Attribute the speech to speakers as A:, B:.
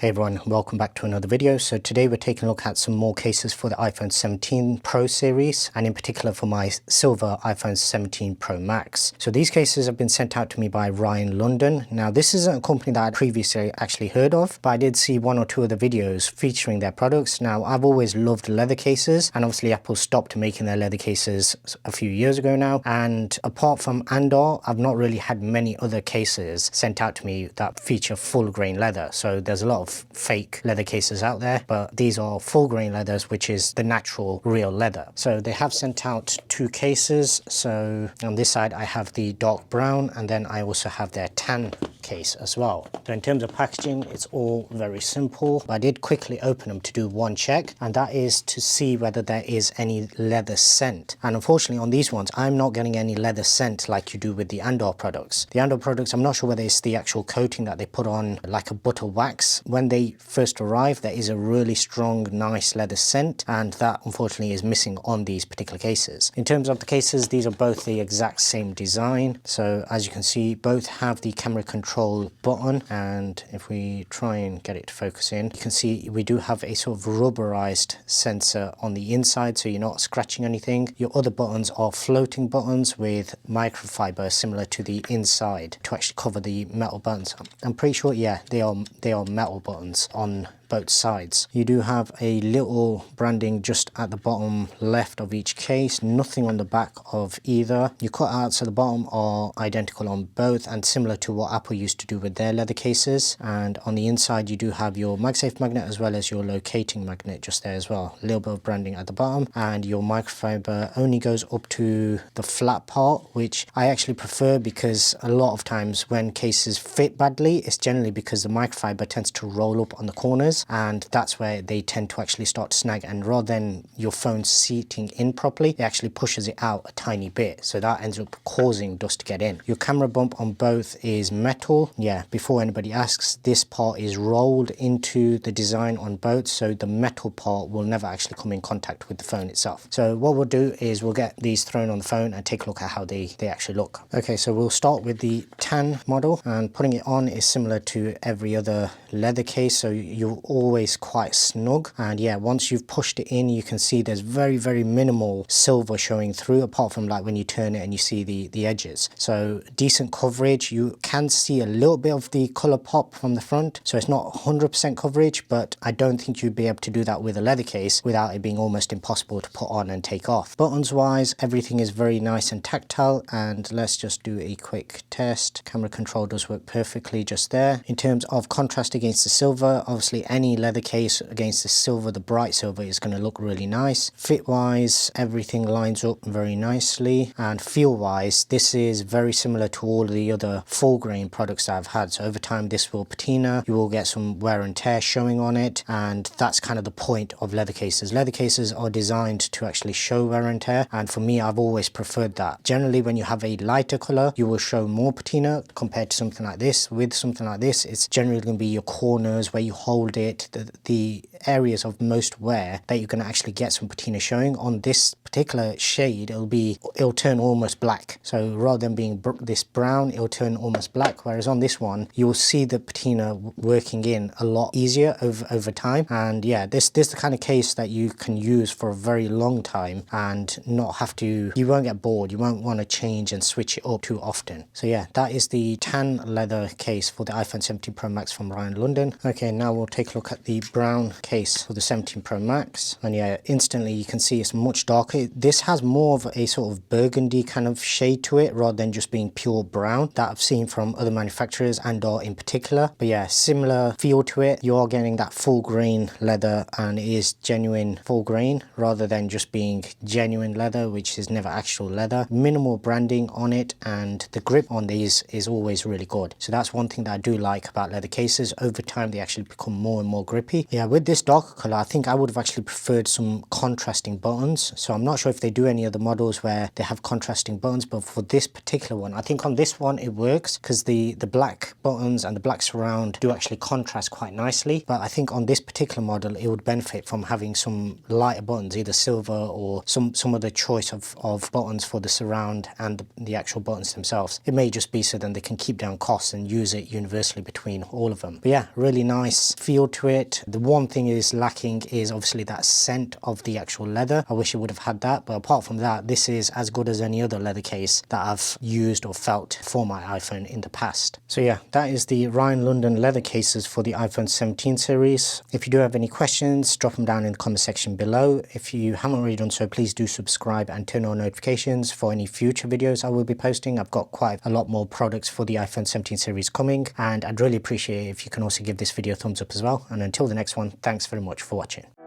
A: Hey everyone, welcome back to another video. So today we're taking a look at some more cases for the iPhone 17 Pro series, and in particular for my silver iPhone 17 Pro Max. So these cases have been sent out to me by Ryan London. Now this isn't a company that I previously actually heard of, but I did see one or two of the videos featuring their products. Now I've always loved leather cases, and obviously Apple stopped making their leather cases a few years ago now. And apart from Andor, I've not really had many other cases sent out to me that feature full grain leather. So there's a lot of fake leather cases out there, but these are full grain leathers, which is the natural real leather. So they have sent out two cases. So on this side I have the dark brown, and then I also have their tan case as well. So in terms of packaging, it's all very simple, but I did quickly open them to do one check, and that is to see whether there is any leather scent. And unfortunately on these ones I'm not getting any leather scent like you do with the Andor products. The Andor products, I'm not sure whether it's the actual coating that they put on like a butter wax. When they first arrive, there is a really strong, nice leather scent, and that unfortunately is missing on these particular cases. In terms of the cases, these are both the exact same design. So as you can see, both have the camera control button, and if we try and get it to focus in, you can see we do have a sort of rubberized sensor on the inside, so you're not scratching anything. Your other buttons are floating buttons with microfiber similar to the inside to actually cover the metal buttons. I'm pretty sure, yeah, they are metal buttons on both sides. You do have a little branding just at the bottom left of each case, nothing on the back of either. Your cutouts at the bottom are identical on both and similar to what Apple used to do with their leather cases. And on the inside you do have your MagSafe magnet as well as your locating magnet just there as well. A little bit of branding at the bottom, and your microfiber only goes up to the flat part, which I actually prefer, because a lot of times when cases fit badly, it's generally because the microfiber tends to roll up on the corners, and that's where they tend to actually start to snag, and rather than your phone seating in properly, it actually pushes it out a tiny bit, so that ends up causing dust to get in. Your camera bump on both is metal. Yeah, before anybody asks, this part is rolled into the design on both, so the metal part will never actually come in contact with the phone itself. So what we'll do is we'll get these thrown on the phone and take a look at how they actually look. Okay, so we'll start with the tan model, and putting it on is similar to every other leather case, so you're always quite snug. And yeah, once you've pushed it in, you can see there's very minimal silver showing through, apart from like when you turn it and you see the edges. So decent coverage. You can see a little bit of the color pop from the front, so it's not 100% coverage, but I don't think you'd be able to do that with a leather case without it being almost impossible to put on and take off. Buttons wise, everything is very nice and tactile, and let's just do a quick test. Camera control does work perfectly just there. In terms of contrast against the silver, obviously any leather case against the silver, the bright silver, is going to look really nice. Fit wise, everything lines up very nicely, and feel wise, this is very similar to all the other full grain products that I've had. So over time this will patina, you will get some wear and tear showing on it, and that's kind of the point of leather cases. Leather cases are designed to actually show wear and tear, and for me, I've always preferred that. Generally when you have a lighter color, you will show more patina compared to something like this. With something like this, it's generally going to be your corners where you hold it, the areas of most wear that you can actually get some patina showing. On this particular shade, it'll turn almost black. So rather than being this brown, it'll turn almost black, whereas on this one you'll see the patina working in a lot easier over time. And yeah, this is the kind of case that you can use for a very long time and not have to, you won't get bored, you won't want to change and switch it up too often. So yeah, that is the tan leather case for the iPhone 17 Pro Max from Ryan London. Okay, now we'll take a look at the brown case for the 17 Pro Max, and yeah, instantly you can see it's much darker. This has more of a sort of burgundy kind of shade to it rather than just being pure brown that I've seen from other manufacturers, Andor in particular. But yeah, similar feel to it. You are getting that full grain leather, and it is genuine full grain rather than just being genuine leather, which is never actual leather. Minimal branding on it, and the grip on these is always really good. So that's one thing that I do like about leather cases. Over time they actually become more and more grippy. Yeah, with this this darker color, I think I would have actually preferred some contrasting buttons. So I'm not sure if they do any other models where they have contrasting buttons, but for this particular one, I think on this one it works because the black buttons and the black surround do actually contrast quite nicely. But I think on this particular model, it would benefit from having some lighter buttons, either silver or some other choice of buttons for the surround and the actual buttons themselves. It may just be so then they can keep down costs and use it universally between all of them. But yeah, really nice feel to it. The one thing is lacking is obviously that scent of the actual leather. I wish it would have had that, but apart from that, this is as good as any other leather case that I've used or felt for my iPhone in the past. So yeah, that is the Ryan London leather cases for the iPhone 17 series. If you do have any questions, drop them down in the comment section below. If you haven't already done so, please do subscribe and turn on notifications for any future videos I will be posting. I've got quite a lot more products for the iPhone 17 series coming, and I'd really appreciate it if you can also give this video a thumbs up as well. And until the next one, thanks very much for watching.